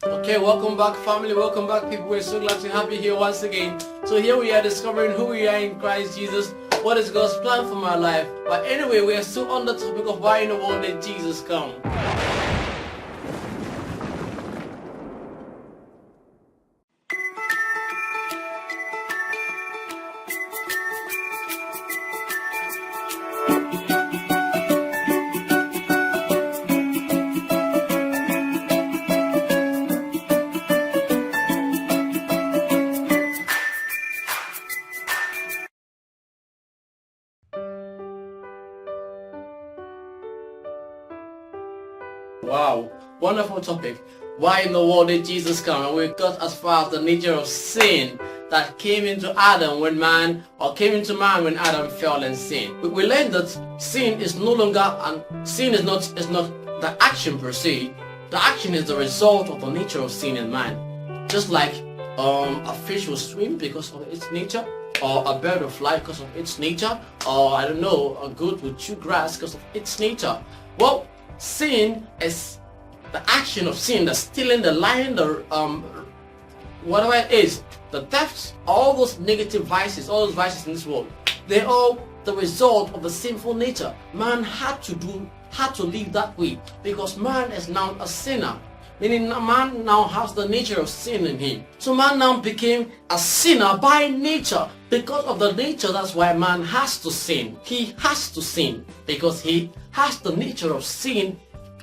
Okay, welcome back family, welcome back people. We're so glad to have you here once again. So here we are discovering who we are in Christ Jesus. What is God's plan for my life? But anyway, we are still on the topic of why in the world did Jesus come. Wow, wonderful topic. Why in the world did Jesus come? And we got as far as the nature of sin that came into Adam when man, or came into man when Adam fell in sin. We learned that sin is no longer, and sin is not the action per se. The action is the result of the nature of sin in man. Just like a fish will swim because of its nature, or a bird will fly because of its nature, or I don't know, a goat will chew grass because of its nature. Well, sin is the action of sin, the stealing, the lying, the whatever it is, the thefts, all those negative vices, all those vices in this world, they're all the result of the sinful nature. Man had to live that way because man is now a sinner. Meaning man now has the nature of sin in him. So man now became a sinner by nature. Because of the nature, that's why man has to sin. He has to sin because he has the nature of sin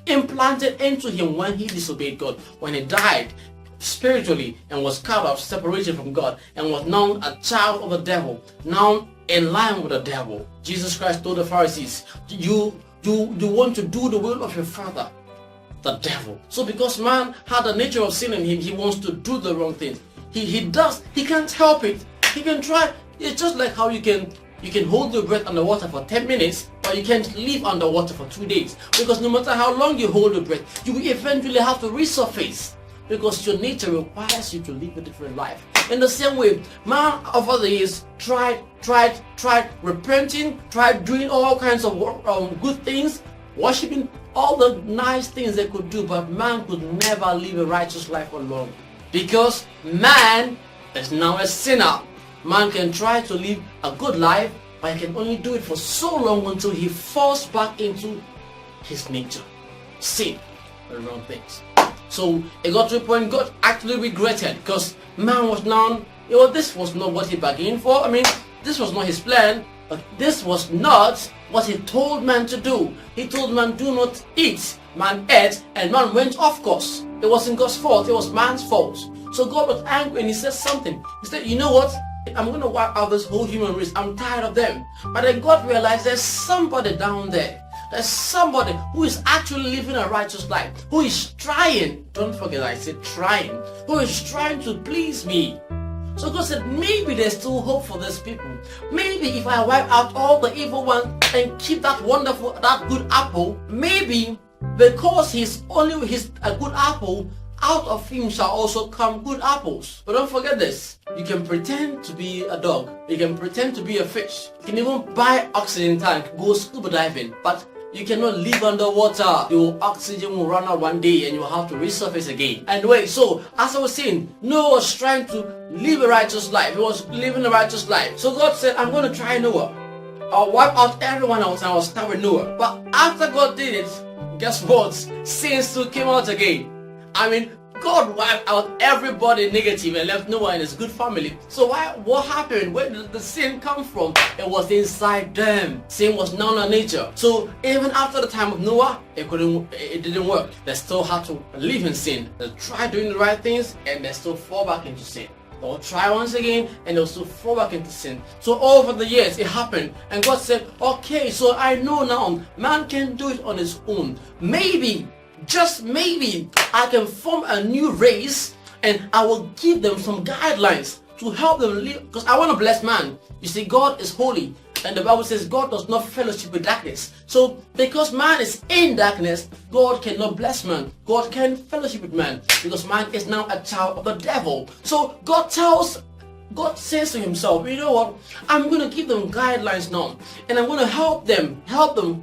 implanted into him when he disobeyed God. When he died spiritually and was cut off, separated from God, and was now a child of the devil, now in line with the devil. Jesus Christ told the Pharisees, you want to do the will of your father, the devil. So because man had the nature of sin in him, he wants to do the wrong things. He can't help it. He can try. It's just like how you can hold your breath underwater for 10 minutes, but you can't live underwater for 2 days. Because no matter how long you hold your breath, you will eventually have to resurface. Because your nature requires you to live a different life. In the same way, man over the years tried repenting, tried doing all kinds of good things, worshipping, all the nice things they could do, but man could never live a righteous life alone. Because man is now a sinner. Man can try to live a good life, but he can only do it for so long until he falls back into his nature. Sin, the wrong things. So it got to a point God actually regretted because man was now, this was not what he bargained for. I mean, this was not his plan, but this was not what he told man to do. He told man, do not eat. Man ate and man went off course. It wasn't God's fault, it was man's fault. So God was angry and he said something. He said, you know what? I'm going to wipe out this whole human race. I'm tired of them. But then God realized there's somebody down there. There's somebody who is actually living a righteous life. Who is trying. Don't forget I said trying. Who is trying to please me. So God said, maybe there's still hope for these people. Maybe if I wipe out all the evil ones and keep that good apple, maybe because he's a good apple, out of him shall also come good apples. But don't forget this. You can pretend to be a dog. You can pretend to be a fish. You can even buy oxygen tank, go scuba diving. But you cannot live underwater. Your oxygen will run out one day and you will have to resurface again. Anyway, so as I was saying, Noah was trying to live a righteous life. He was living a righteous life. So God said, I'm going to try Noah. I'll wipe out everyone else and I'll start with Noah. But after God did it, guess what? Sin still came out again. I mean, God wiped out everybody negative and left Noah and his good family. So what happened? Where did the sin come from? It was inside them. Sin was now a nature. So even after the time of Noah, it didn't work. They still had to live in sin. They tried doing the right things and they still fall back into sin. They'll try once again and they'll still fall back into sin. So over the years it happened and God said, okay, so I know now man can do it on his own. Maybe, just maybe, I can form a new race and I will give them some guidelines to help them live, because I want to bless man. You see, God is holy and the Bible says God does not fellowship with darkness. So because man is in darkness, God cannot bless man. God can fellowship with man because man is now a child of the devil. So God says to himself, you know what, I'm going to give them guidelines now and I'm going to help them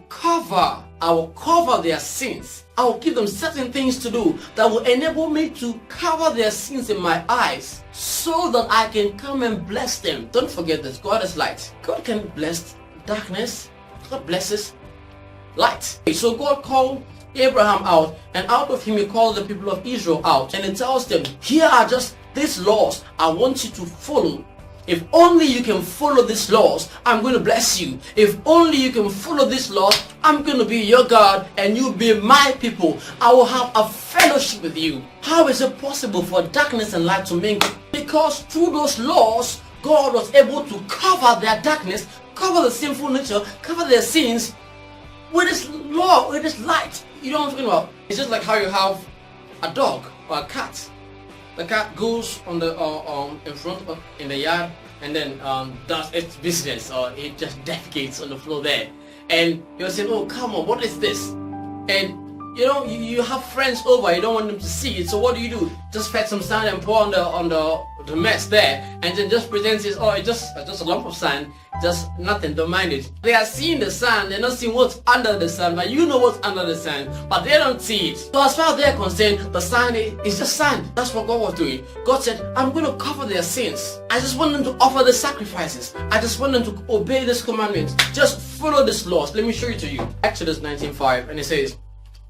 cover I will cover their sins. I will give them certain things to do that will enable me to cover their sins in my eyes so that I can come and bless them. Don't forget this. God is light. God can bless darkness. God blesses light. So God called Abraham out, and out of him he called the people of Israel out, and he tells them, here are just these laws I want you to follow. If only you can follow these laws, I'm going to bless you. If only you can follow these laws, I'm going to be your God and you'll be my people. I will have a fellowship with you. How is it possible for darkness and light to mingle? Because through those laws, God was able to cover their darkness, cover the sinful nature, cover their sins with His law, with His light. You know what I'm talking about? It's just like how you have a dog or a cat. The cat goes on the in front of in the yard and then does its business, or it just defecates on the floor there, and you're saying, oh come on, what is this? And you know, you have friends over, you don't want them to see it, so what do? Just fetch some sand and pour on the mess there, and then just pretend it's just a lump of sand, just nothing, don't mind it. They are seeing the sand, they're not seeing what's under the sand, but you know what's under the sand, but they don't see it. So as far as they're concerned, the sand is just sand. That's what God was doing. God said, I'm going to cover their sins. I just want them to offer the sacrifices. I just want them to obey this commandment. Just follow these laws. Let me show it to you. Exodus 19:5, and it says,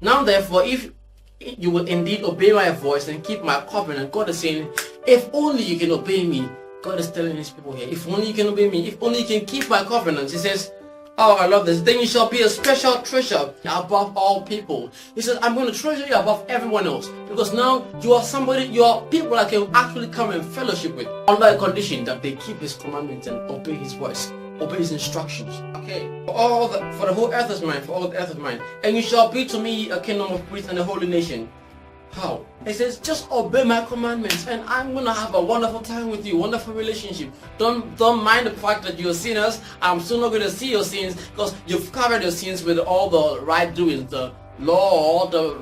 now therefore, if you will indeed obey my voice and keep my covenant. God is saying, if only you can obey me. God is telling His people here, if only you can obey me, if only you can keep my covenant. He says, oh, I love this. Then you shall be a special treasure above all people. He says, I'm going to treasure you above everyone else, because now you are somebody, you are people I can actually come and fellowship with, under a condition that they keep His commandments and obey His voice, obey His instructions. Okay, for the whole earth is mine, for all the earth is mine. And you shall be to me a kingdom of priests and a holy nation. How? It says, just obey my commandments and I'm going to have a wonderful time with you, wonderful relationship. Don't mind the fact that you're sinners. I'm still not going to see your sins, because you've covered your sins with all the right doings, the law, the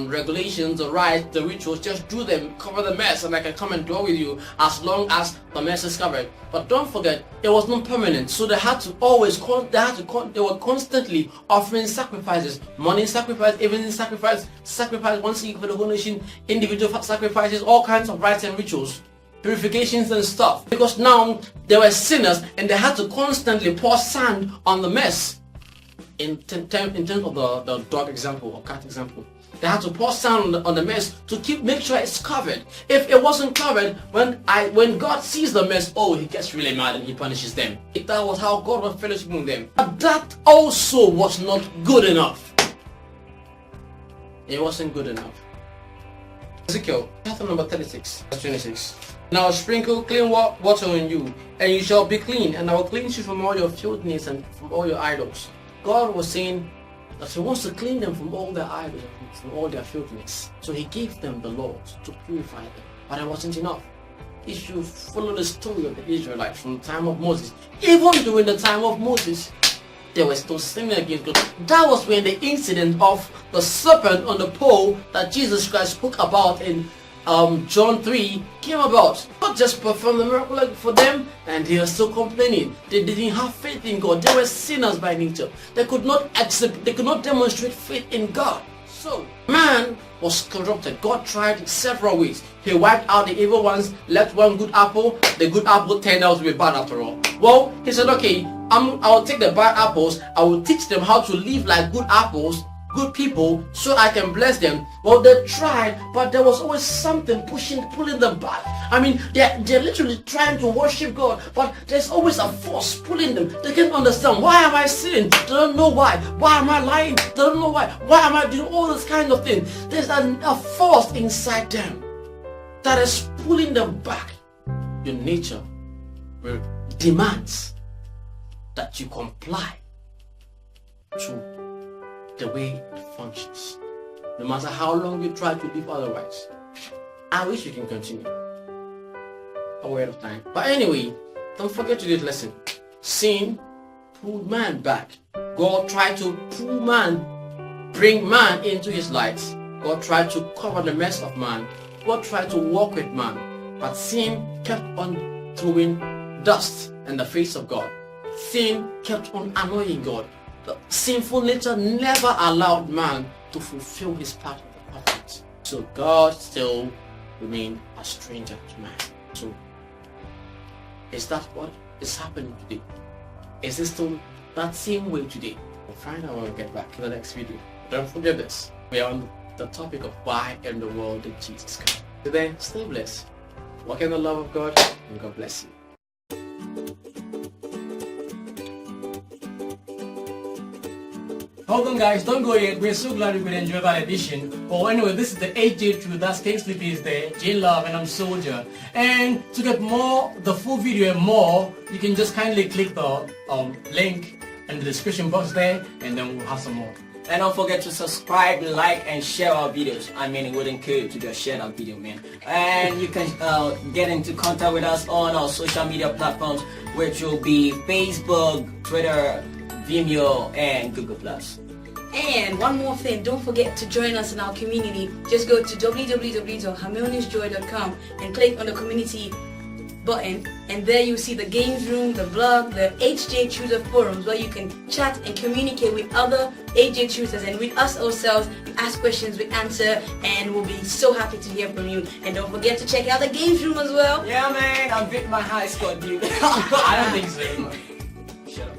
regulations, the rites, the rituals. Just do them, cover the mess, and I can come and dwell with you as long as the mess is covered. But don't forget, it was not permanent, so they had to always they were constantly offering sacrifices, morning sacrifice, evening sacrifice once a year for the whole nation, individual sacrifices, all kinds of rites and rituals, purifications and stuff, because now they were sinners and they had to constantly pour sand on the mess. In terms of the dog example or cat example, they had to pour sand on the mess to make sure it's covered. If it wasn't covered, when God sees the mess, oh, He gets really mad and He punishes them. That was how God was fellowshipping with them. But that also was not good enough. It wasn't good enough. Ezekiel chapter number 36, verse 26. And I will sprinkle clean water on you, and you shall be clean, and I will cleanse you from all your filthiness and from all your idols. God was saying that He wants to clean them from all their idols, from all their filthiness. So He gave them the laws to purify them. But it wasn't enough. If you follow the story of the Israelites from the time of Moses, even during the time of Moses, they were still sinning against God. That was when the incident of the serpent on the pole that Jesus Christ spoke about in John 3 came about. God just performed the miracle for them, and they are still complaining. They didn't have faith in God. They were sinners by nature. They could not demonstrate faith in God. So man was corrupted. God tried several ways. He wiped out the evil ones, left one good apple. The good apple turned out to be bad after all. Well, He said, okay, I will take the bad apples, I will teach them how to live like good apples, good people, so I can bless them. Well, they tried, but there was always something pulling them back. I mean, they're literally trying to worship God, but there's always a force pulling them. They can't understand, why am I sinning? They don't know why. Why am I lying? They don't know why. Why am I doing all this kind of thing? There's a force inside them that is pulling them back. Your nature demands that you comply to the way it functions, no matter how long you try to live otherwise. I wish you can continue. A word of time. But anyway, don't forget today's lesson. Sin pulled man back. God tried to bring man into His light. God tried to cover the mess of man. God tried to walk with man. But sin kept on throwing dust in the face of God. Sin kept on annoying God. the sinful nature never allowed man to fulfill his part of the purpose. So God still remained a stranger to man. So is that what is happening today? Is it still that same way today? We'll find out when we get back in the next video. Don't forget this. We are on the topic of why in the world did Jesus come. So then, stay blessed. Walk in the love of God, and God bless you. Hold on guys, don't go yet. We're so glad you could enjoy that edition. But anyway, this is the AJ Truth. That's King Sleepy is there, J Love, and I'm Soldier. And to get more, the full video and more, you can just kindly click the link in the description box there, and then we'll have some more. And don't forget to subscribe, like, and share our videos. I mean, it would encourage you to just share that video, man. And you can get into contact with us on our social media platforms, which will be Facebook, Twitter, Vimeo, and Google+. And one more thing, don't forget to join us in our community. Just go to www.harmoniousjoy.com and click on the community button, and there you see the games room, the blog, the HJ Chooser forums where you can chat and communicate with other HJ Choosers and with us ourselves. You ask questions, we answer, and we'll be so happy to hear from you. And don't forget to check out the games room as well. Yeah, man, I beat my high score, dude. I don't think so. Shut up.